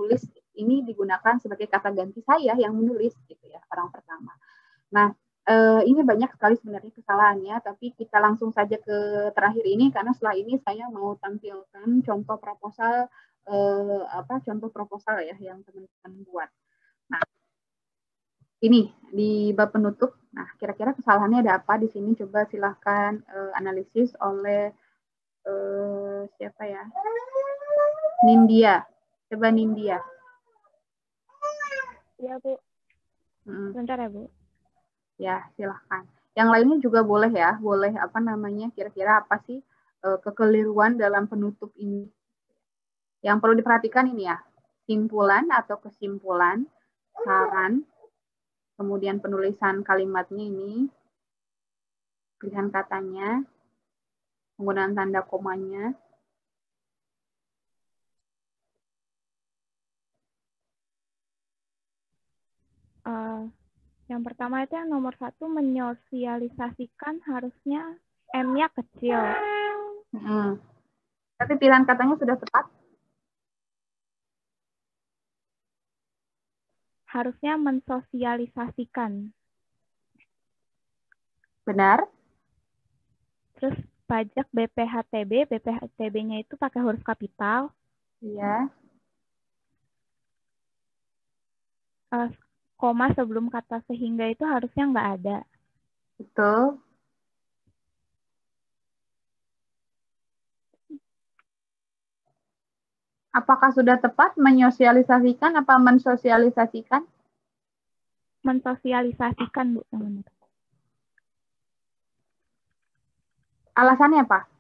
menulis ini digunakan sebagai kata ganti saya yang menulis gitu ya, orang pertama. Nah, ini banyak sekali sebenarnya kesalahannya, tapi kita langsung saja ke terakhir ini karena setelah ini saya mau tampilkan contoh proposal contoh proposal ya yang teman-teman buat. Nah, ini di bab penutup. Nah, kira-kira kesalahannya ada apa di sini? Coba silahkan analisis oleh siapa ya? Nindya. Coba Nindya. Ya, Bu. Bentar ya, Bu. Ya, silahkan. Yang lainnya juga boleh ya, boleh kira-kira apa sih kekeliruan dalam penutup ini. Yang perlu diperhatikan ini ya, simpulan atau kesimpulan, saran, kemudian penulisan kalimatnya ini, pilihan katanya, penggunaan tanda komanya. Yang pertama itu yang nomor 1, menyosialisasikan harusnya M-nya kecil. Tapi pilihan katanya sudah tepat? Harusnya mensosialisasikan. Benar. Terus pajak BPHTB-nya itu pakai huruf kapital. Iya. Koma sebelum kata sehingga itu harusnya nggak ada. Betul. Apakah sudah tepat menyosialisasikan apa mensosialisasikan? Mensosialisasikan, Bu. Alasannya apa?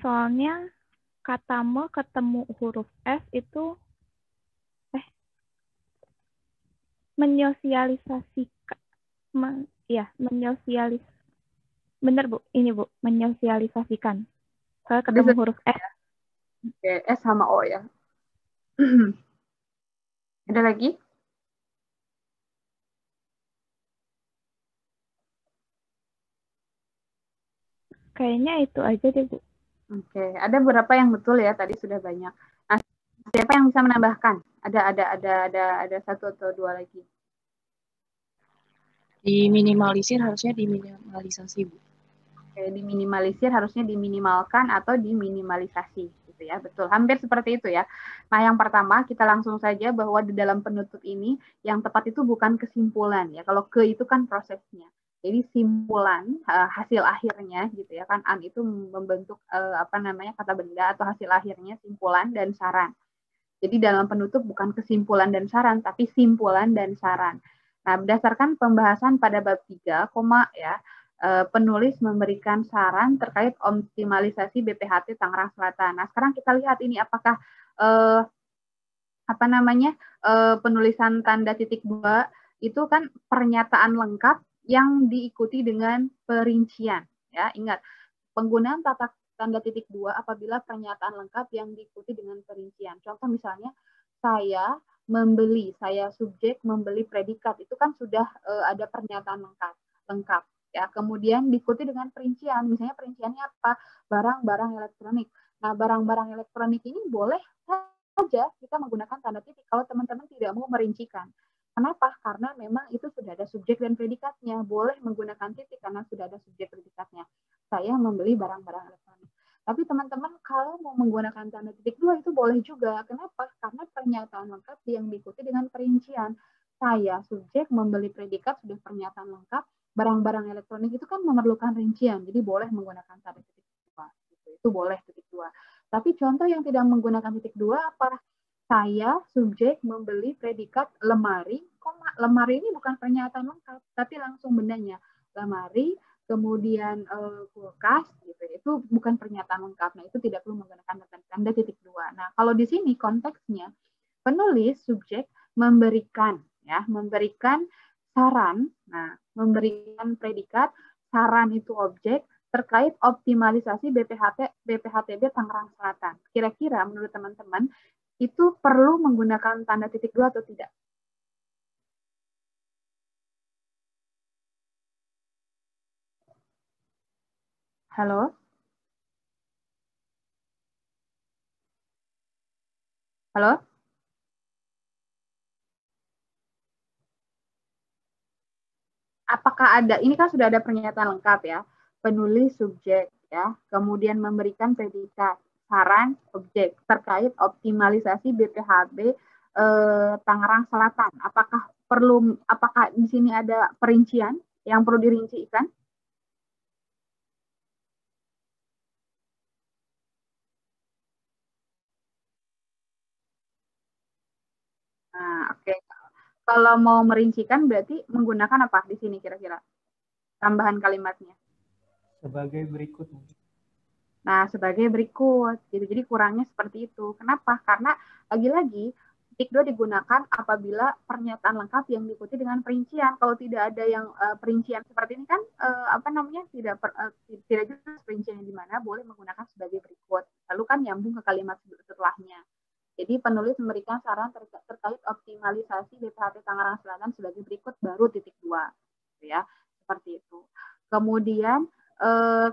Soalnya kata me ketemu huruf S itu menyosialisasikan. Benar, Bu. Ini, Bu, menyosialisasikan. Soalnya ketemu huruf S. Oke, S sama O ya. Ada lagi? Kayaknya itu aja deh, Bu. Oke, ada beberapa yang betul ya, tadi sudah banyak. Nah, siapa yang bisa menambahkan? Ada satu atau dua lagi. Diminimalisir harusnya diminimalisasi, Bu. Oke, diminimalisir harusnya diminimalkan atau diminimalisasi gitu ya. Betul, hampir seperti itu ya. Nah, yang pertama kita langsung saja bahwa di dalam penutup ini yang tepat itu bukan kesimpulan ya. Kalau ke itu kan prosesnya. Jadi simpulan hasil akhirnya gitu ya kan, an itu membentuk kata benda atau hasil akhirnya simpulan dan saran. Jadi dalam penutup bukan kesimpulan dan saran tapi simpulan dan saran. Nah, berdasarkan pembahasan pada bab 3, ya, penulis memberikan saran terkait optimalisasi BPHT Tangerang Selatan. Nah, sekarang kita lihat ini apakah penulisan tanda titik 2 itu kan pernyataan lengkap yang diikuti dengan perincian. Ya, ingat, penggunaan tanda titik 2 apabila pernyataan lengkap yang diikuti dengan perincian. Contoh misalnya, saya membeli, saya subjek membeli predikat, itu kan sudah ada pernyataan lengkap. Ya, kemudian diikuti dengan perincian. Misalnya perinciannya apa? Barang-barang elektronik. Nah, barang-barang elektronik ini boleh saja kita menggunakan tanda titik kalau teman-teman tidak mau merincikan. Kenapa? Karena memang itu sudah ada subjek dan predikatnya. Boleh menggunakan titik karena sudah ada subjek predikatnya. Saya membeli barang-barang elektronik. Tapi teman-teman kalau mau menggunakan tanda titik 2 itu boleh juga. Kenapa? Karena pernyataan lengkap yang diikuti dengan perincian. Saya subjek membeli predikat sudah pernyataan lengkap. Barang-barang elektronik itu kan memerlukan rincian. Jadi boleh menggunakan tanda titik 2. Itu boleh titik 2. Tapi contoh yang tidak menggunakan titik 2 apa? Saya subjek membeli predikat lemari, lemari ini bukan pernyataan lengkap, tapi langsung bendanya. Lemari, kemudian kulkas, gitu. Itu bukan pernyataan lengkap. Nah, itu tidak perlu menggunakan tanda titik 2. Nah, kalau di sini konteksnya, penulis subjek memberikan saran, nah, memberikan predikat, saran itu objek, terkait optimalisasi BPHTB Tangerang Selatan. Kira-kira menurut teman-teman itu perlu menggunakan tanda titik 2 atau tidak? Halo? Halo? apakah ada, ini kan sudah ada pernyataan lengkap ya, penulis subjek ya, kemudian memberikan predikat, saran objek terkait optimalisasi BPHB Tangerang Selatan. Apakah di sini ada perincian yang perlu dirincikan? Nah, oke. Kalau mau merincikan berarti menggunakan apa di sini kira-kira? Tambahan kalimatnya. Sebagai berikut. Nah, sebagai berikut. Gitu. Jadi kurangnya seperti itu. Kenapa? Karena lagi-lagi titik 2 digunakan apabila pernyataan lengkap yang diikuti dengan perincian. Kalau tidak ada yang perincian seperti ini kan tidak jelas perincian di mana, boleh menggunakan sebagai berikut. Lalu kan nyambung ke kalimat setelahnya. Jadi penulis memberikan saran terkait optimalisasi BPHT Tangerang Selatan sebagai berikut, baru titik 2. Ya, seperti itu. Kemudian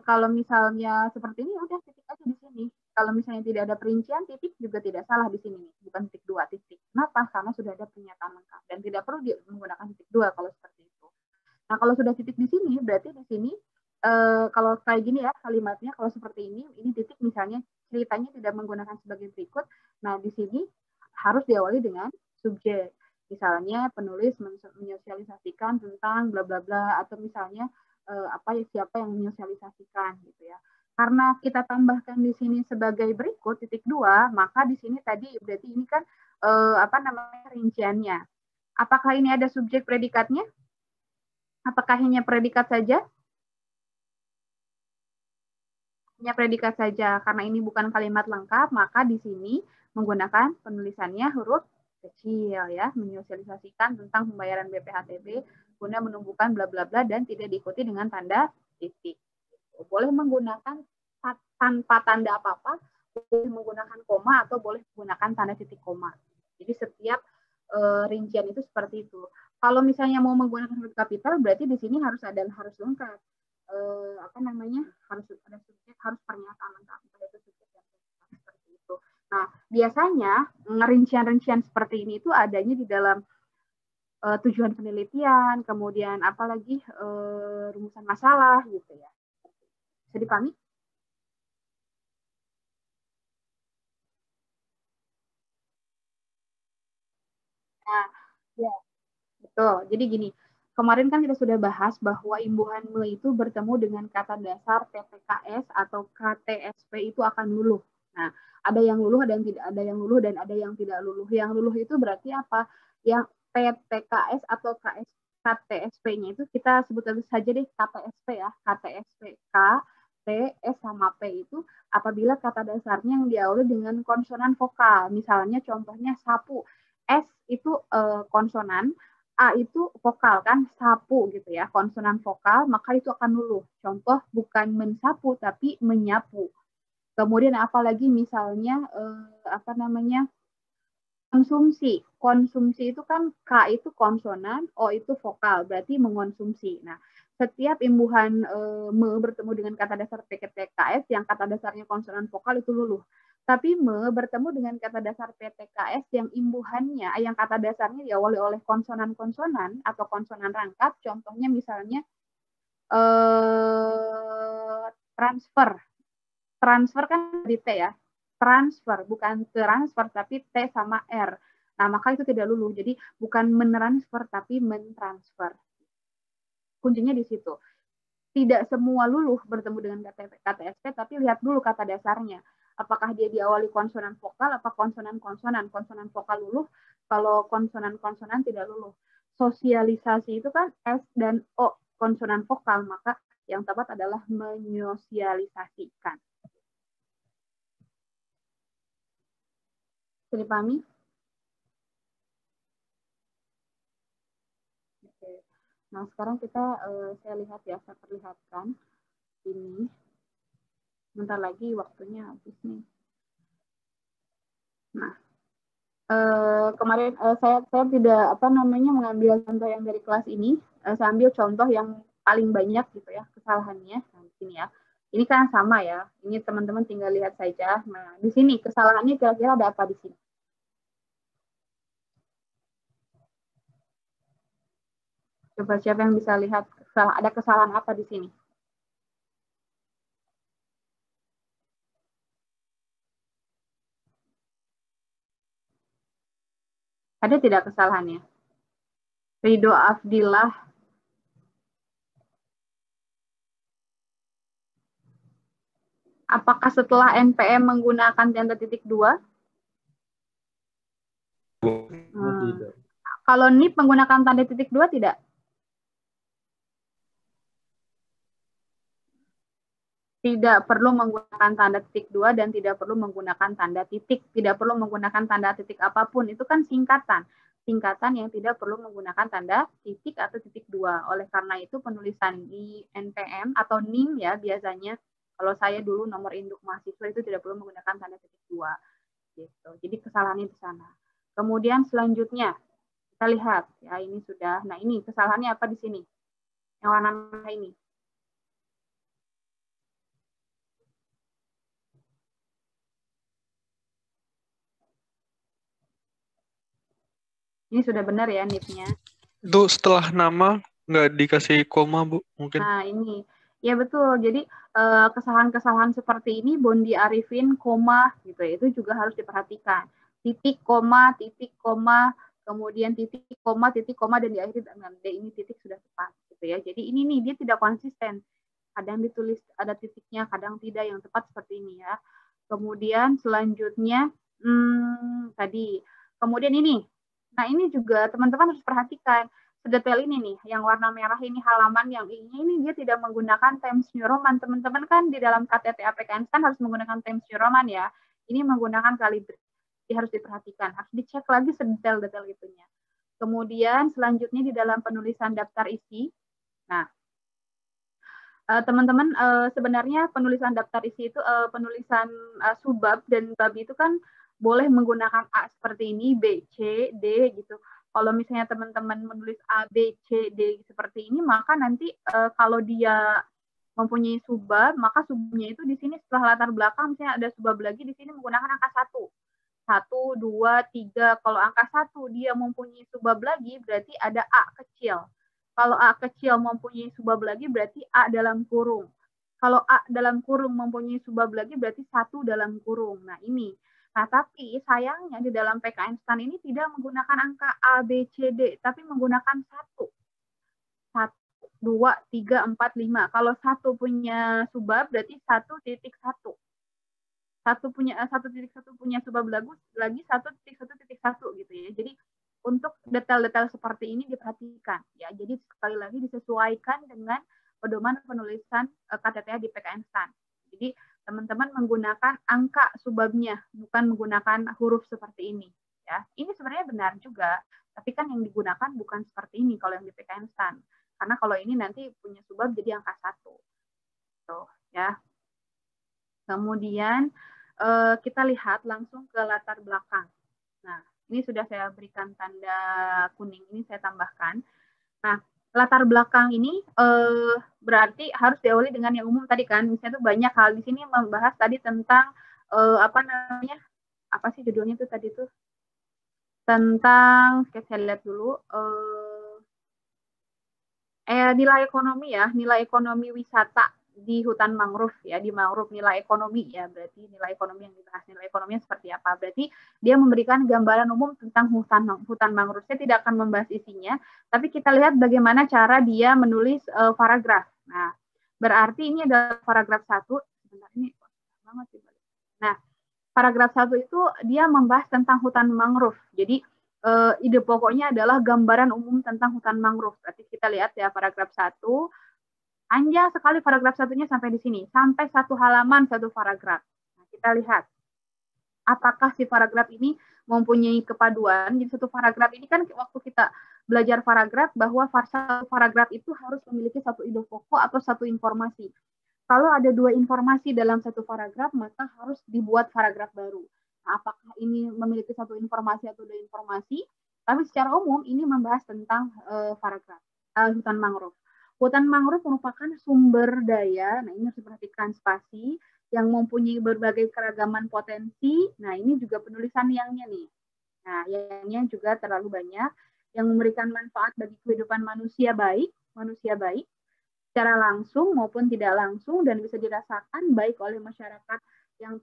kalau misalnya seperti ini udah titik aja di sini. Kalau misalnya tidak ada perincian, titik juga tidak salah di sini, bukan titik 2, titik. Kenapa? Karena sudah ada pernyataan lengkap dan tidak perlu menggunakan titik 2 kalau seperti itu. Nah, kalau sudah titik di sini, berarti di sini kalau kayak gini ya kalimatnya, kalau seperti ini titik misalnya ceritanya tidak menggunakan sebagai berikut. Nah, di sini harus diawali dengan subjek. Misalnya penulis menyosialisasikan tentang bla bla bla, atau misalnya siapa yang menyosialisasikan gitu ya. Karena kita tambahkan di sini sebagai berikut titik 2, maka di sini tadi berarti ini kan rinciannya. Apakah ini ada subjek predikatnya? Apakah hanya predikat saja? Hanya predikat saja. Karena ini bukan kalimat lengkap, maka di sini menggunakan penulisannya huruf kecil ya, menyosialisasikan tentang pembayaran BPHTB guna menumbuhkan bla bla bla dan tidak diikuti dengan tanda titik. Boleh menggunakan tanpa tanda apa-apa, boleh menggunakan koma atau boleh menggunakan tanda titik koma. Jadi setiap rincian itu seperti itu. Kalau misalnya mau menggunakan huruf kapital, berarti di sini harus lengkap. Harus ada subjek, harus pernyataan lengkap. Itu subjek yang seperti itu. Nah, biasanya rincian-rincian seperti ini itu adanya di dalam tujuan penelitian, kemudian apalagi rumusan masalah gitu ya. Bisa dipahami? Nah, ya, betul. Jadi gini, kemarin kan kita sudah bahas bahwa imbuhan me itu bertemu dengan kata dasar TPKS atau KTSP itu akan luluh. Nah, ada yang luluh dan tidak ada yang luluh dan ada yang tidak luluh. Yang luluh itu berarti apa? Yang TPKS atau KTSP-nya itu kita sebut saja deh KTSP ya. KTSP, K, T, S sama P itu apabila kata dasarnya yang diawali dengan konsonan vokal. Misalnya contohnya sapu. S itu konsonan, A itu vokal kan, sapu gitu ya, konsonan vokal, maka itu akan luluh. Contoh bukan mensapu tapi menyapu. Kemudian apalagi misalnya konsumsi. Konsumsi itu kan K itu konsonan, O itu vokal, berarti mengonsumsi. Nah, setiap imbuhan me bertemu dengan kata dasar PTKS yang kata dasarnya konsonan vokal itu luluh. Tapi me bertemu dengan kata dasar PTKS yang imbuhannya, yang kata dasarnya diawali oleh konsonan-konsonan atau konsonan rangkap, contohnya misalnya transfer. Transfer kan dari T ya, transfer, bukan transfer tapi T sama R. Nah, maka itu tidak luluh. Jadi bukan mentransfer tapi mentransfer. Kuncinya di situ. Tidak semua luluh bertemu dengan KTSP, tapi lihat dulu kata dasarnya. Apakah dia diawali konsonan vokal atau konsonan-konsonan. Konsonan vokal luluh, kalau konsonan-konsonan tidak luluh. Sosialisasi itu kan S dan O, konsonan vokal, maka yang tepat adalah menyosialisasikan. Bisa dipahami? Oke. Nah, sekarang saya lihat ya, saya perlihatkan ini. Bentar lagi waktunya habis nih. Nah, kemarin saya tidak mengambil contoh yang dari kelas ini. Saya ambil contoh yang paling banyak gitu ya kesalahannya. Nah, di sini ya. Ini kan sama ya. Ini teman-teman tinggal lihat saja. Nah, di sini kesalahannya kira-kira ada apa di sini? Coba siapa yang bisa lihat Ada kesalahan apa di sini? Ada tidak kesalahannya? Ridho Afdillah. Apakah setelah NPM menggunakan tanda titik 2? Tidak. Kalau NIP menggunakan tanda titik 2 tidak? Tidak perlu menggunakan tanda titik 2 dan tidak perlu menggunakan tanda titik. Tidak perlu menggunakan tanda titik apapun. Itu kan singkatan. Singkatan yang tidak perlu menggunakan tanda titik atau titik 2. Oleh karena itu penulisan di NPM atau NIM ya biasanya, kalau saya dulu nomor induk mahasiswa itu tidak perlu menggunakan tanda titik 2. Gitu. Jadi kesalahannya di sana. Kemudian selanjutnya kita lihat ya ini sudah. Nah ini kesalahannya apa di sini? Yang warna merah ini. Ini sudah benar ya NIP-nya. Itu setelah nama nggak dikasih koma, Bu, mungkin. Nah ini. Ya betul. Jadi kesalahan-kesalahan seperti ini Bondi Arifin, koma gitu ya. Itu juga harus diperhatikan. Titik, koma, kemudian titik, koma, dan diakhiri dengan D, ini titik sudah tepat gitu ya. Jadi ini nih dia tidak konsisten. Kadang ditulis ada titiknya, kadang tidak, yang tepat seperti ini ya. Kemudian selanjutnya tadi. Kemudian ini. Nah, ini juga teman-teman harus perhatikan sedetail ini nih, yang warna merah ini halaman yang ini dia tidak menggunakan Times New Roman. Teman-teman kan di dalam KTT APK Instan harus menggunakan Times New Roman ya. Ini menggunakan Calibri. Jadi harus diperhatikan, harus dicek lagi sedetail-detail itunya. Kemudian selanjutnya di dalam penulisan daftar isi. Nah, teman-teman sebenarnya penulisan daftar isi itu penulisan subbab dan bab itu kan boleh menggunakan A seperti ini, B, C, D gitu. Kalau misalnya teman-teman menulis A, B, C, D seperti ini, maka nanti kalau dia mempunyai subbab, maka subbabnya itu di sini setelah latar belakang, misalnya ada subbab lagi, di sini menggunakan angka 1. 1, 2, 3. Kalau angka 1 dia mempunyai subbab lagi, berarti ada A kecil. Kalau A kecil mempunyai subbab lagi, berarti A dalam kurung. Kalau A dalam kurung mempunyai subbab lagi, berarti 1 dalam kurung. Nah, ini. Nah, tapi sayangnya di dalam PK Instan ini tidak menggunakan angka A, B, C, D, tapi menggunakan 1. 1, 2, 3, 4, 5. Kalau 1 punya subbab, berarti 1.1. 1.1 punya subbab lagi 1.1.1 gitu ya. Jadi untuk detail-detail seperti ini diperhatikan ya. Jadi sekali lagi disesuaikan dengan pedoman penulisan KTTA di PK Instan. Jadi teman-teman menggunakan angka subbabnya, bukan menggunakan huruf seperti ini ya. Ini sebenarnya benar juga, tapi kan yang digunakan bukan seperti ini kalau yang di PK Instan. Karena kalau ini nanti punya subbab jadi angka 1. Tuh ya. Kemudian kita lihat langsung ke latar belakang. Nah, ini sudah saya berikan tanda kuning, ini saya tambahkan. Nah, latar belakang ini berarti harus diawali dengan yang umum tadi kan. Misalnya tuh banyak hal di sini membahas tadi tentang apa sih judulnya tuh tadi tuh? Tentang, saya lihat dulu, nilai ekonomi ya, nilai ekonomi wisata di hutan mangrove ya, di mangrove nilai ekonomi ya, berarti nilai ekonomi yang dibahas, nilai ekonominya seperti apa. Berarti dia memberikan gambaran umum tentang hutan mangrove. Saya tidak akan membahas isinya, tapi kita lihat bagaimana cara dia menulis paragraf. Nah, berarti ini adalah paragraf 1. Sebentar, ini banget sih. Nah, paragraf 1 itu dia membahas tentang hutan mangrove. Jadi ide pokoknya adalah gambaran umum tentang hutan mangrove. Berarti kita lihat ya paragraf 1. Panjang sekali paragraf 1-nya sampai di sini. Sampai 1 halaman 1 paragraf. Nah, kita lihat. Apakah si paragraf ini mempunyai kepaduan. Jadi 1 paragraf ini kan waktu kita belajar paragraf, bahwa 1 paragraf itu harus memiliki 1 ide pokok atau 1 informasi. Kalau ada 2 informasi dalam 1 paragraf, maka harus dibuat paragraf baru. Nah, apakah ini memiliki 1 informasi atau 2 informasi? Tapi secara umum ini membahas tentang paragraf hutan mangrove. Hutan mangrove merupakan sumber daya, nah ini harus diperhatikan spasi, yang mempunyai berbagai keragaman potensi. Nah, ini juga penulisan yangnya nih. Nah, yangnya juga terlalu banyak, yang memberikan manfaat bagi kehidupan manusia baik, secara langsung maupun tidak langsung dan bisa dirasakan baik oleh masyarakat yang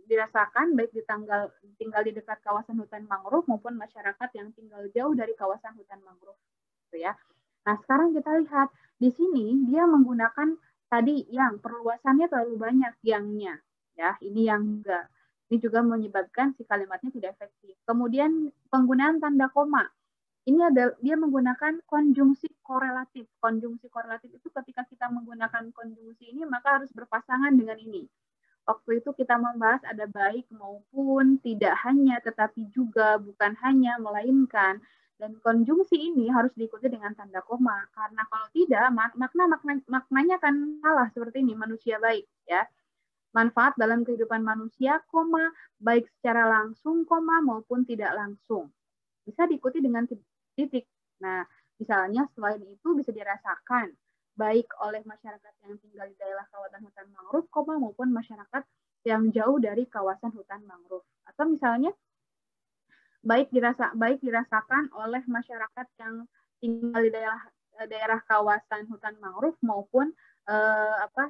dirasakan baik tinggal di dekat kawasan hutan mangrove maupun masyarakat yang tinggal jauh dari kawasan hutan mangrove, gitu ya. Nah, sekarang kita lihat di sini dia menggunakan tadi yang perluasannya terlalu banyak yangnya, ya. Ini yang enggak. Ini juga menyebabkan si kalimatnya tidak efektif. Kemudian penggunaan tanda koma. Ini ada dia menggunakan konjungsi korelatif. Konjungsi korelatif itu ketika kita menggunakan konjungsi ini maka harus berpasangan dengan ini. Waktu itu kita membahas ada baik maupun, tidak hanya, tetapi juga, bukan hanya, melainkan. Dan konjungsi ini harus diikuti dengan tanda koma. Karena kalau tidak, maknanya akan salah seperti ini, manusia baik. Ya. Manfaat dalam kehidupan manusia, koma, baik secara langsung, koma, maupun tidak langsung. Bisa diikuti dengan titik. Nah, misalnya selain itu bisa dirasakan baik oleh masyarakat yang tinggal di daerah kawasan hutan mangrove, maupun masyarakat yang jauh dari kawasan hutan mangrove. Atau misalnya baik dirasakan oleh masyarakat yang tinggal di daerah kawasan hutan mangrove maupun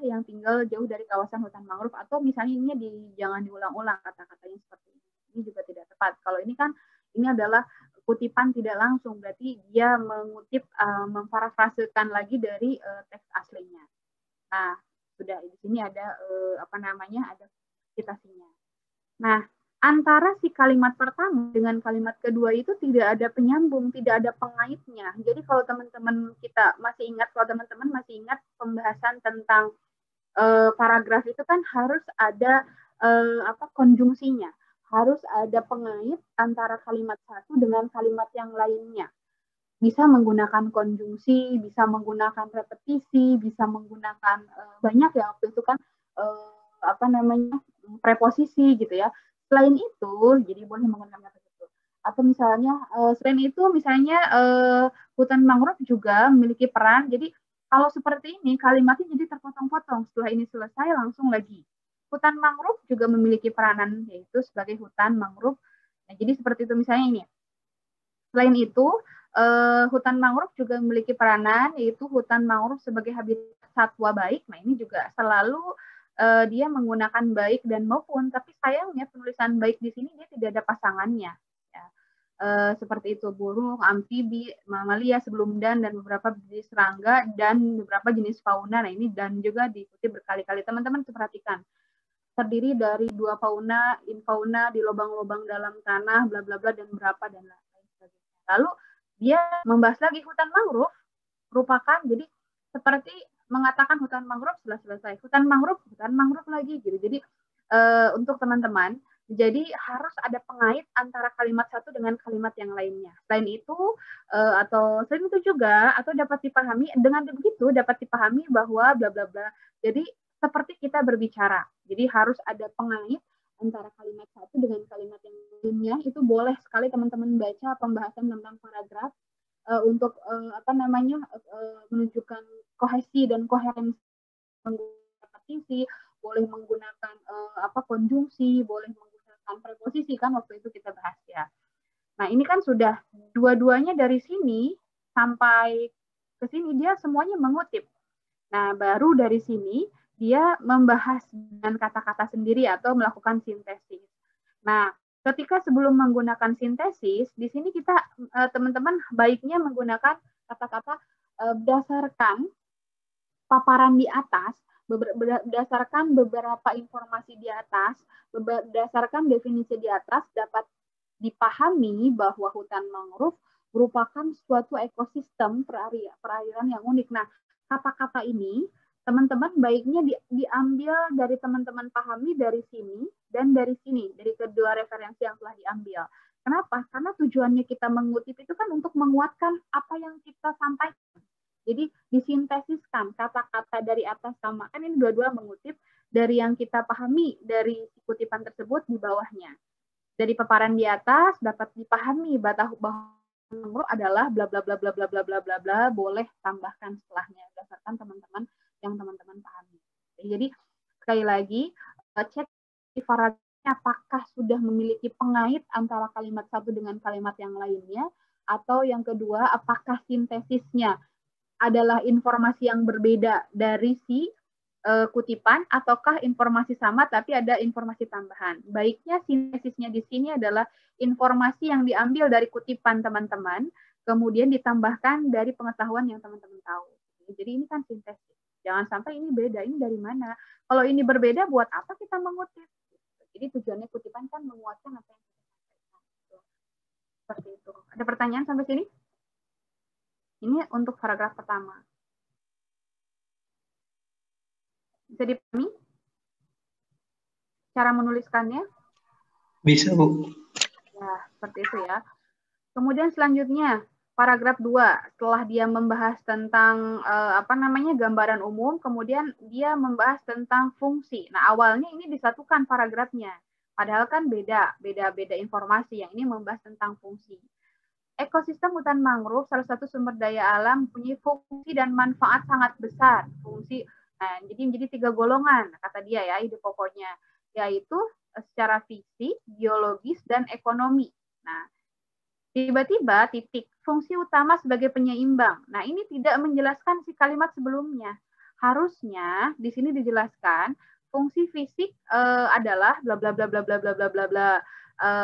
yang tinggal jauh dari kawasan hutan mangrove. Atau misalnya ini jangan diulang-ulang kata-katanya seperti ini. Ini juga tidak tepat. Kalau ini kan ini adalah kutipan tidak langsung, berarti dia mengutip, memparafrasekan lagi dari teks aslinya. Nah, sudah di sini ada ada citasinya. Nah, antara si kalimat pertama dengan kalimat kedua itu tidak ada penyambung, tidak ada pengaitnya. Jadi kalau teman-teman masih ingat pembahasan tentang paragraf itu kan harus ada konjungsinya. Harus ada pengait antara kalimat satu dengan kalimat yang lainnya. Bisa menggunakan konjungsi, bisa menggunakan repetisi, bisa menggunakan banyak ya waktu itu kan preposisi gitu ya. Selain itu, jadi boleh menggunakan kata itu. Atau misalnya selain itu misalnya hutan mangrove juga memiliki peran. Jadi kalau seperti ini kalimatnya jadi terpotong-potong. Setelah ini selesai langsung lagi. Hutan mangrove juga memiliki peranan, yaitu sebagai hutan mangrove. Nah, jadi seperti itu misalnya ini. Selain itu, hutan mangrove juga memiliki peranan, yaitu hutan mangrove sebagai habitat satwa baik. Nah, ini juga selalu dia menggunakan baik dan maupun, tapi sayangnya penulisan baik di sini dia tidak ada pasangannya. Ya. Seperti itu, burung, amfibi, mamalia sebelum dan beberapa jenis serangga dan beberapa jenis fauna. Nah, ini dan juga diikuti berkali-kali. Teman-teman perhatikan. Terdiri dari 2 fauna, infauna di lubang-lubang dalam tanah, bla bla bla dan berapa dan lain sebagainya. Lalu dia membahas lagi hutan mangrove, merupakan jadi seperti mengatakan hutan mangrove setelah selesai, hutan mangrove lagi gitu. Jadi untuk teman-teman, jadi harus ada pengait antara kalimat satu dengan kalimat yang lainnya. Selain itu juga atau dapat dipahami dengan begitu dapat dipahami bahwa bla bla bla. Jadi seperti kita berbicara. Jadi harus ada pengait antara kalimat satu dengan kalimat yang lainnya. Itu boleh sekali teman-teman baca pembahasan tentang paragraf untuk menunjukkan kohesi dan koherensi, repetisi, boleh menggunakan konjungsi, boleh menggunakan preposisi kan waktu itu kita bahas ya. Nah, ini kan sudah dua-duanya dari sini sampai ke sini dia semuanya mengutip. Nah, baru dari sini dia membahas dengan kata-kata sendiri atau melakukan sintesis. Nah, ketika sebelum menggunakan sintesis, di sini kita teman-teman baiknya menggunakan kata-kata berdasarkan paparan di atas, berdasarkan beberapa informasi di atas, berdasarkan definisi di atas dapat dipahami bahwa hutan mangrove merupakan suatu ekosistem perairan yang unik. Nah, kata-kata ini teman-teman baiknya diambil dari teman-teman pahami dari sini dan dari sini, dari kedua referensi yang telah diambil. Kenapa? Karena tujuannya kita mengutip itu kan untuk menguatkan apa yang kita sampaikan. Jadi disintesiskan kata-kata dari atas sama, kan ini dua-dua mengutip dari yang kita pahami dari kutipan tersebut di bawahnya. Dari paparan di atas dapat dipahami bahwa mangrove adalah bla bla bla bla bla bla bla bla bla, boleh tambahkan setelahnya berdasarkan teman-teman yang teman-teman pahami. Jadi sekali lagi cek di paragrafnya apakah sudah memiliki pengait antara kalimat satu dengan kalimat yang lainnya, atau yang kedua apakah sintesisnya adalah informasi yang berbeda dari si kutipan, ataukah informasi sama tapi ada informasi tambahan. Baiknya sintesisnya di sini adalah informasi yang diambil dari kutipan teman-teman, kemudian ditambahkan dari pengetahuan yang teman-teman tahu. Jadi ini kan sintesis. Jangan sampai ini beda, ini dari mana? Kalau ini berbeda, buat apa kita mengutip? Jadi tujuannya kutipan kan menguatkan apa yang kita sampaikan. Seperti itu. Ada pertanyaan sampai sini? Ini untuk paragraf pertama. Bisa dipahami cara menuliskannya? Bisa, Bu. Ya, seperti itu ya. Kemudian selanjutnya, paragraf 2, setelah dia membahas tentang gambaran umum, kemudian dia membahas tentang fungsi. Nah, awalnya ini disatukan paragrafnya. Padahal kan beda informasi. Yang ini membahas tentang fungsi. Ekosistem hutan mangrove salah satu sumber daya alam punya fungsi dan manfaat sangat besar. Fungsi, nah, jadi menjadi 3 golongan, kata dia ya, ide pokoknya, yaitu secara fisik, biologis, dan ekonomi. Nah, tiba-tiba titik fungsi utama sebagai penyeimbang. Nah, ini tidak menjelaskan si kalimat sebelumnya. Harusnya di sini dijelaskan fungsi fisik adalah bla bla bla bla bla bla bla bla bla.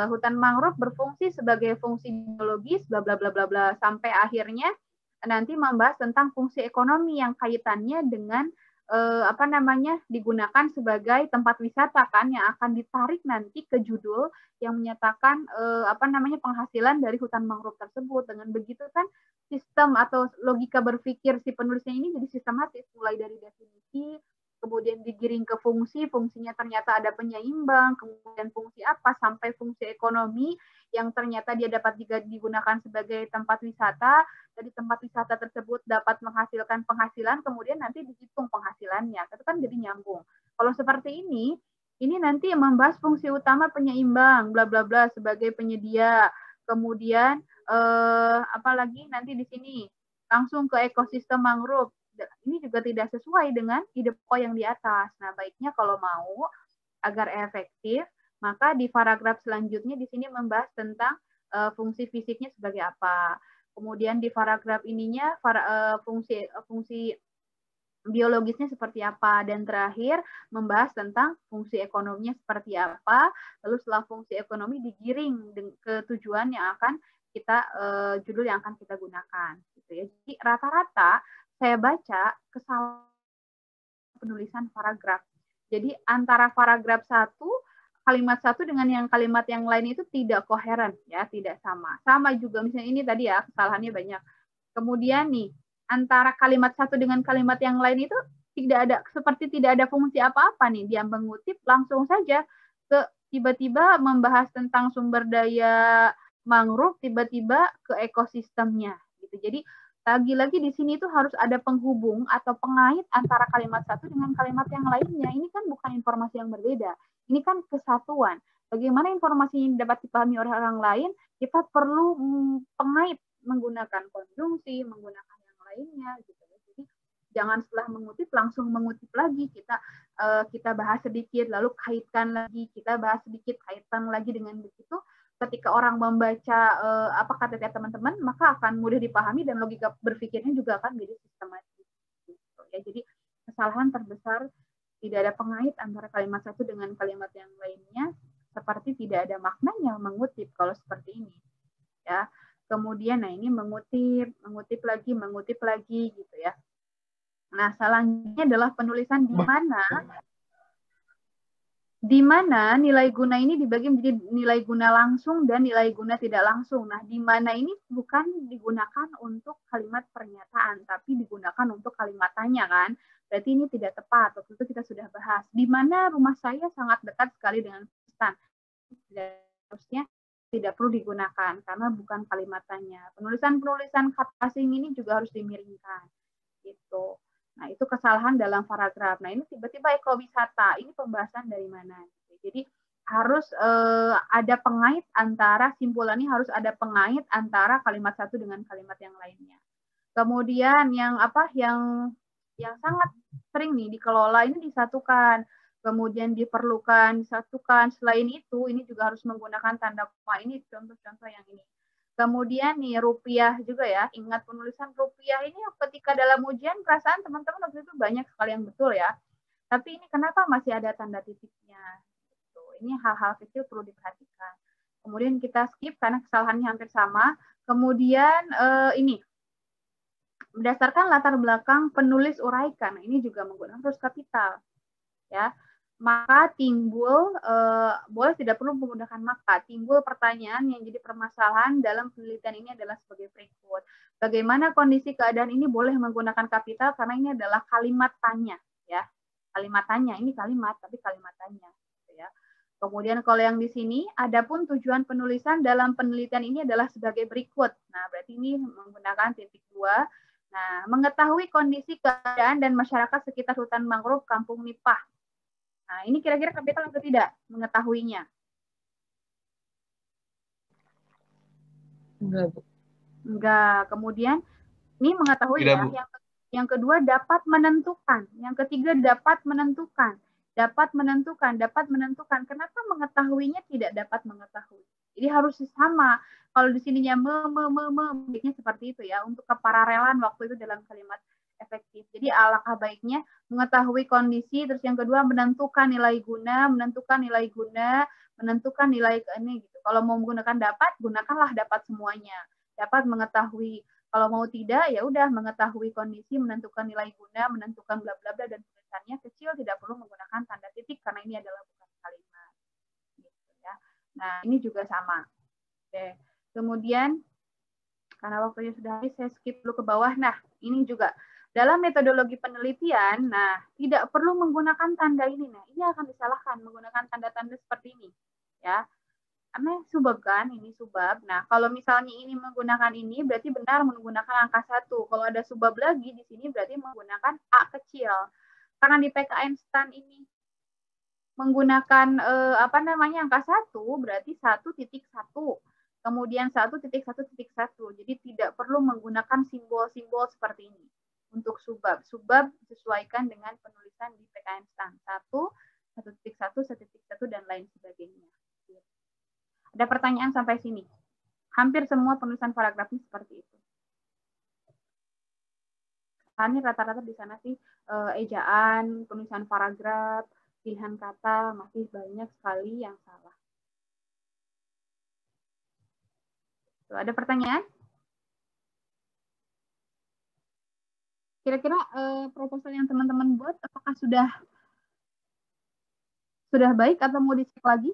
Hutan mangrove berfungsi sebagai fungsi biologis bla bla bla bla bla, sampai akhirnya nanti membahas tentang fungsi ekonomi yang kaitannya dengan digunakan sebagai tempat wisata kan, yang akan ditarik nanti ke judul yang menyatakan penghasilan dari hutan mangrove tersebut. Dengan begitu kan sistem atau logika berpikir si penulisnya ini jadi sistematis, mulai dari definisi, kemudian digiring ke fungsi, fungsinya ternyata ada penyeimbang, kemudian fungsi apa, sampai fungsi ekonomi yang ternyata dia dapat digunakan sebagai tempat wisata, dari tempat wisata tersebut dapat menghasilkan penghasilan, kemudian nanti dihitung penghasilannya. Itu kan jadi nyambung. Kalau seperti ini nanti membahas fungsi utama penyeimbang, bla bla bla, sebagai penyedia. Kemudian apalagi nanti di sini langsung ke ekosistem mangrove. Ini juga tidak sesuai dengan ide pokok yang di atas. Nah, baiknya kalau mau agar efektif, maka di paragraf selanjutnya di sini membahas tentang fungsi fisiknya sebagai apa. Kemudian di paragraf ininya fungsi biologisnya seperti apa, dan terakhir membahas tentang fungsi ekonominya seperti apa. Lalu setelah fungsi ekonomi digiring ke tujuan yang akan kita judul yang akan kita gunakan gitu ya. Jadi rata-rata saya baca kesalahan penulisan paragraf. Jadi antara paragraf 1, kalimat 1 dengan yang kalimat yang lain itu tidak koheren ya, tidak sama. Sama juga misalnya ini tadi ya, kesalahannya banyak. Kemudian nih, antara kalimat 1 dengan kalimat yang lain itu seperti tidak ada fungsi apa-apa nih. Dia mengutip langsung saja ke tiba-tiba membahas tentang sumber daya mangrove, tiba-tiba ke ekosistemnya gitu. Jadi lagi-lagi di sini itu harus ada penghubung atau pengait antara kalimat 1 dengan kalimat yang lainnya. Ini kan bukan informasi yang berbeda. Ini kan kesatuan. Bagaimana informasi ini dapat dipahami oleh orang lain, kita perlu pengait menggunakan konjungsi, menggunakan yang lainnya gitu. Jadi jangan setelah mengutip langsung mengutip lagi, kita bahas sedikit lalu kaitkan lagi, kita bahas sedikit kaitkan lagi. Dengan begitu ketika orang membaca apa kata teman-teman, maka akan mudah dipahami dan logika berpikirnya juga akan menjadi sistematis gitu ya. Jadi kesalahan terbesar tidak ada pengait antara kalimat 1 dengan kalimat yang lainnya, seperti tidak ada maknanya mengutip kalau seperti ini ya. Kemudian nah ini mengutip lagi gitu ya. Nah, selanjutnya adalah penulisan di mana nilai guna ini dibagi menjadi nilai guna langsung dan nilai guna tidak langsung. Nah, di mana ini bukan digunakan untuk kalimat pernyataan, tapi digunakan untuk kalimat tanya kan. Berarti ini tidak tepat. Waktu itu kita sudah bahas. Di mana rumah saya sangat dekat sekali dengan hutan. Harusnya tidak perlu digunakan karena bukan kalimat tanya. Penulisan kata asing ini juga harus dimiringkan. Gitu. Nah, itu kesalahan dalam paragraf. Nah, ini tiba-tiba ekowisata. Ini pembahasan dari mana? Jadi harus ada pengait antara simpulannya, harus ada pengait antara kalimat 1 dengan kalimat yang lainnya. Kemudian yang sangat sering nih dikelola ini disatukan. Kemudian diperlukan disatukan. Selain itu, ini juga harus menggunakan tanda koma. Ini contoh-contoh yang ini. Kemudian nih rupiah juga ya. Ingat penulisan rupiah ini ketika dalam ujian perasaan teman-teman waktu itu banyak sekali yang betul ya. Tapi ini kenapa masih ada tanda titiknya? Gitu. Ini hal-hal kecil perlu diperhatikan. Kemudian kita skip karena kesalahannya hampir sama. Kemudian ini berdasarkan latar belakang penulis uraikan. Ini juga menggunakan huruf kapital. Ya. Maka timbul, boleh tidak perlu menggunakan maka, timbul pertanyaan yang jadi permasalahan dalam penelitian ini adalah sebagai berikut. Bagaimana kondisi keadaan ini boleh menggunakan kapital karena ini adalah kalimat tanya, ya. Kalimat tanya, ini kalimat, tapi kalimat tanya. Gitu ya. Kemudian kalau yang di sini, adapun tujuan penulisan dalam penelitian ini adalah sebagai berikut. Nah, berarti ini menggunakan titik 2. Nah, mengetahui kondisi keadaan dan masyarakat sekitar hutan mangrove Kampung Nipah. Nah, ini kira-kira kapital atau tidak mengetahuinya? Enggak, Bu. Enggak. Kemudian ini mengetahui Tidak, ya. Bu. Yang kedua dapat menentukan. Yang ketiga dapat menentukan. Dapat menentukan, dapat menentukan. Kenapa mengetahuinya tidak dapat mengetahui? Jadi harus sama. Kalau di sininya baiknya seperti itu ya. Untuk kepararelan waktu itu dalam kalimat efektif. Jadi alangkah baiknya mengetahui kondisi, terus yang kedua menentukan nilai guna, menentukan nilai ini gitu. Kalau mau menggunakan dapat, gunakanlah dapat semuanya. Dapat mengetahui. Kalau mau tidak, ya udah mengetahui kondisi, menentukan nilai guna, menentukan bla bla bla dan tulisannya kecil, tidak perlu menggunakan tanda titik karena ini adalah bukan kalimat. Gitu ya. Nah, ini juga sama. Oke. Kemudian karena waktunya sudah habis, saya skip dulu ke bawah. Nah, ini juga dalam metodologi penelitian, nah tidak perlu menggunakan tanda ini. Nah, ini akan disalahkan menggunakan tanda-tanda seperti ini, ya. Karena subbab kan, ini subbab. Nah, kalau misalnya ini menggunakan ini, berarti benar menggunakan angka 1. Kalau ada subbab lagi di sini, berarti menggunakan A kecil. Karena di PKN STAN ini menggunakan angka 1, berarti 1.1. Kemudian 1.1.1. Jadi tidak perlu menggunakan simbol-simbol seperti ini. Untuk subbab. Subbab disesuaikan dengan penulisan di PKN STAN. 1, 1.1, 1.1, dan lain sebagainya. Ada pertanyaan sampai sini? Hampir semua penulisan paragrafnya seperti itu. Ini rata-rata di sana sih ejaan, penulisan paragraf, pilihan kata, masih banyak sekali yang salah. Tuh, ada pertanyaan? Kira-kira proposal yang teman-teman buat apakah sudah baik atau mau dicek lagi?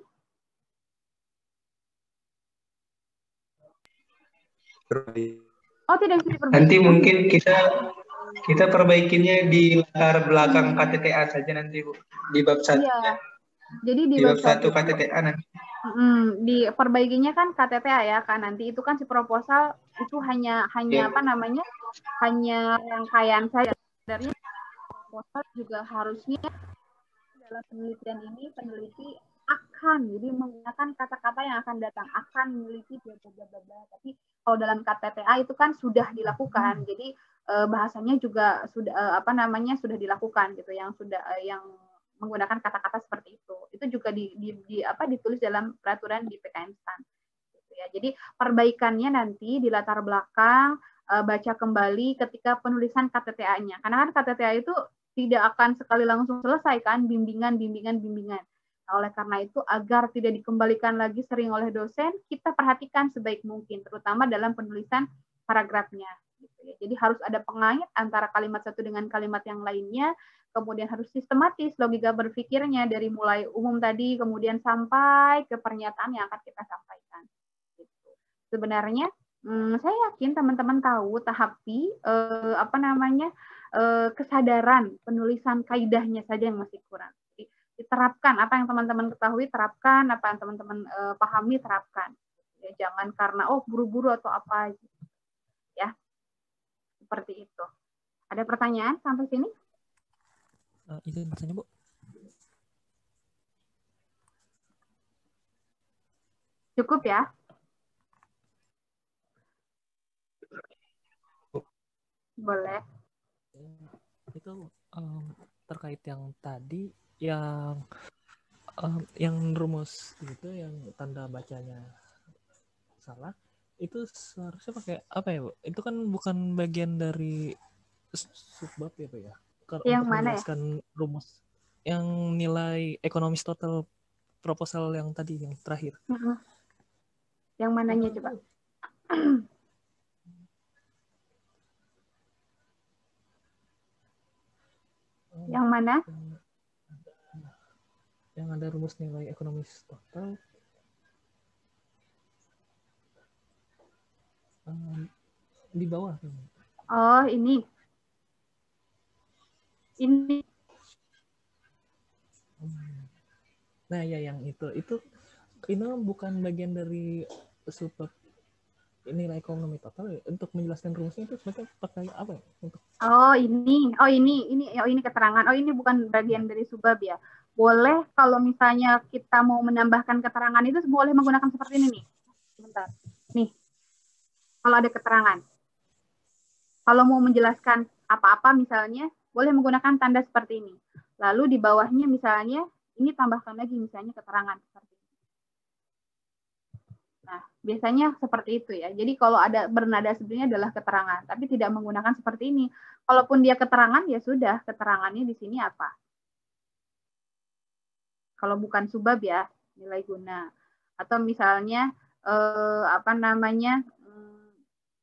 Oh, tidak bisa diperbaiki. Nanti mungkin kita perbaikinya di latar belakang KTTA saja nanti, Bu. Di bab 1. Iya. Jadi di bab bab 1 KTTA nanti. Diperbaikinya kan KTTA ya kan, nanti itu kan si proposal itu hanya hanya rangkaian saja. Sebenarnya proposal juga harusnya dalam penelitian ini peneliti akan, jadi menggunakan kata-kata yang akan datang, akan meneliti bla bla bla bla. Tapi kalau dalam KTTA itu kan sudah dilakukan, jadi bahasanya juga sudah sudah dilakukan gitu, yang sudah yang menggunakan kata-kata seperti itu. Itu juga ditulis dalam peraturan di PKN STAN. Gitu ya. Jadi perbaikannya nanti di latar belakang baca kembali ketika penulisan KTTA-nya. Karena kan KTTA itu tidak akan sekali langsung selesai kan, bimbingan. Nah, oleh karena itu agar tidak dikembalikan lagi sering oleh dosen, kita perhatikan sebaik mungkin, terutama dalam penulisan paragrafnya. Gitu ya. Jadi harus ada pengait antara kalimat satu dengan kalimat yang lainnya. Kemudian harus sistematis logika berpikirnya dari mulai umum tadi, kemudian sampai ke pernyataan yang akan kita sampaikan. Gitu. Sebenarnya saya yakin teman-teman tahu tahap P, kesadaran penulisan kaidahnya saja yang masih kurang. Jadi, diterapkan apa yang teman-teman ketahui, terapkan apa yang teman-teman pahami, terapkan. Ya, jangan karena buru-buru atau apa gitu. Ya, seperti itu. Ada pertanyaan sampai sini? Izin bertanya, Bu. Cukup ya? Boleh. Itu terkait yang tadi yang rumus itu yang tanda bacanya salah, itu seharusnya pakai apa ya, Bu? Itu kan bukan bagian dari subbab ya, Pak ya? Yang Untuk mana ya? menjelaskan rumus yang nilai ekonomis total proposal yang tadi yang terakhir. Yang mananya coba? Yang mana? Yang ada rumus nilai ekonomis total. Di bawah. Oh, ini. Ini. Nah, ya yang itu ini bukan bagian dari subbab nilai ekonomi total ya? Untuk menjelaskan rumusnya itu sebenarnya pakai apa ya? Untuk Oh, ini keterangan. Oh, ini bukan bagian dari subbab ya. Boleh kalau misalnya kita mau menambahkan keterangan itu boleh menggunakan seperti ini nih. Sebentar. Nih. Kalau ada keterangan. Kalau mau menjelaskan apa-apa misalnya, boleh menggunakan tanda seperti ini. Lalu di bawahnya misalnya, ini tambahkan lagi misalnya keterangan seperti ini. Nah, biasanya seperti itu ya. Jadi kalau ada bernada sebenarnya adalah keterangan, tapi tidak menggunakan seperti ini. Kalaupun dia keterangan, ya sudah, keterangannya di sini apa? Kalau bukan subbab ya, nilai guna. Atau misalnya,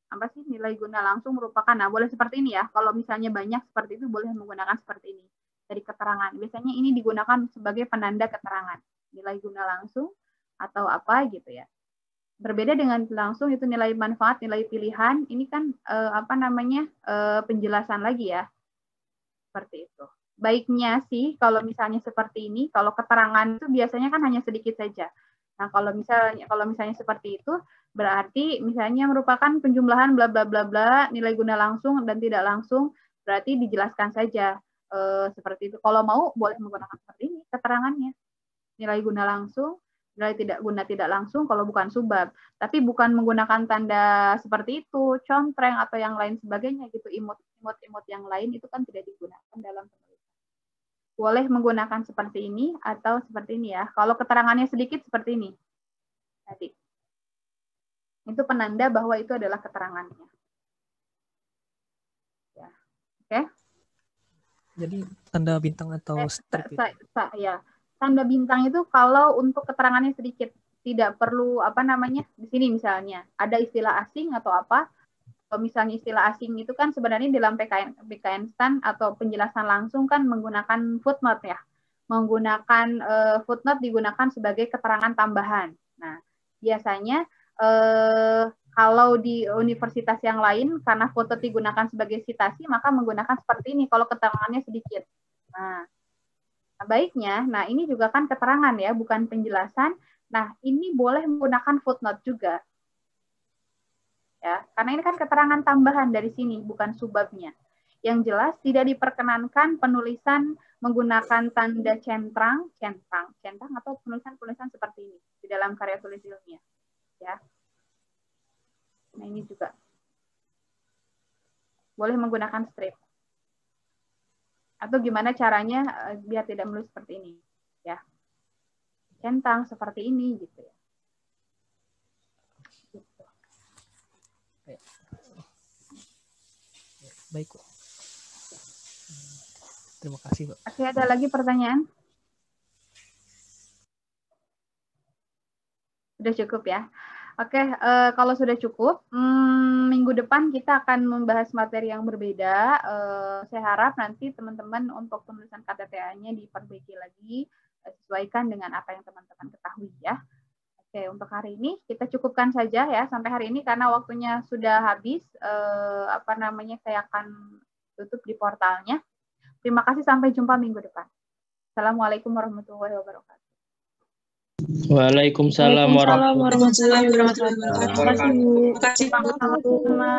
apa sih nilai guna langsung merupakan, nah boleh seperti ini ya, kalau misalnya banyak seperti itu boleh menggunakan seperti ini dari keterangan. Biasanya ini digunakan sebagai penanda keterangan, nilai guna langsung atau apa gitu ya. Berbeda dengan langsung itu nilai manfaat, nilai pilihan, ini kan penjelasan lagi ya, seperti itu. Baiknya sih kalau misalnya seperti ini, kalau keterangan itu biasanya kan hanya sedikit saja. Nah, kalau misalnya seperti itu, berarti misalnya merupakan penjumlahan bla bla bla bla, nilai guna langsung dan tidak langsung, berarti dijelaskan saja seperti itu. Kalau mau boleh menggunakan seperti ini keterangannya. Nilai guna langsung, nilai tidak guna tidak langsung kalau bukan subbab. Tapi bukan menggunakan tanda seperti itu, contreng atau yang lain sebagainya gitu, imut yang lain itu kan tidak digunakan dalam penulisan. Boleh menggunakan seperti ini atau seperti ini ya. Kalau keterangannya sedikit seperti ini. Tadi. Itu penanda bahwa itu adalah keterangannya. Ya. Oke. Jadi tanda bintang atau strip itu? Ya. Tanda bintang itu kalau untuk keterangannya sedikit. Tidak perlu di sini misalnya ada istilah asing atau apa. Kalau misalnya istilah asing itu kan sebenarnya dalam PKN STAN atau penjelasan langsung kan menggunakan footnote ya. Menggunakan footnote digunakan sebagai keterangan tambahan. Nah, biasanya kalau di universitas yang lain karena footnote digunakan sebagai citasi maka menggunakan seperti ini kalau keterangannya sedikit. Nah, baiknya, ini juga kan keterangan ya, bukan penjelasan. Nah, ini boleh menggunakan footnote juga. Ya, karena ini kan keterangan tambahan dari sini, bukan subbabnya. Yang jelas tidak diperkenankan penulisan menggunakan tanda centang atau penulisan seperti ini di dalam karya tulis ilmiah. Ya. Nah, ini juga boleh menggunakan strip. Atau gimana caranya biar tidak menulis seperti ini, ya. Centang seperti ini gitu ya. Baik, Pak. Terima kasih, Pak. Oke, ada lagi pertanyaan? Sudah cukup ya. Oke, kalau sudah cukup, minggu depan kita akan membahas materi yang berbeda. Saya harap nanti teman-teman untuk penulisan KTTA-nya diperbaiki lagi, sesuaikan dengan apa yang teman-teman ketahui ya. Oke, untuk hari ini kita cukupkan saja ya sampai hari ini karena waktunya sudah habis. Saya akan tutup di portalnya. Terima kasih, sampai jumpa minggu depan. Assalamualaikum warahmatullahi wabarakatuh. Waalaikumsalam warahmatullahi wabarakatuh. Terima kasih, Bu. Sama-sama.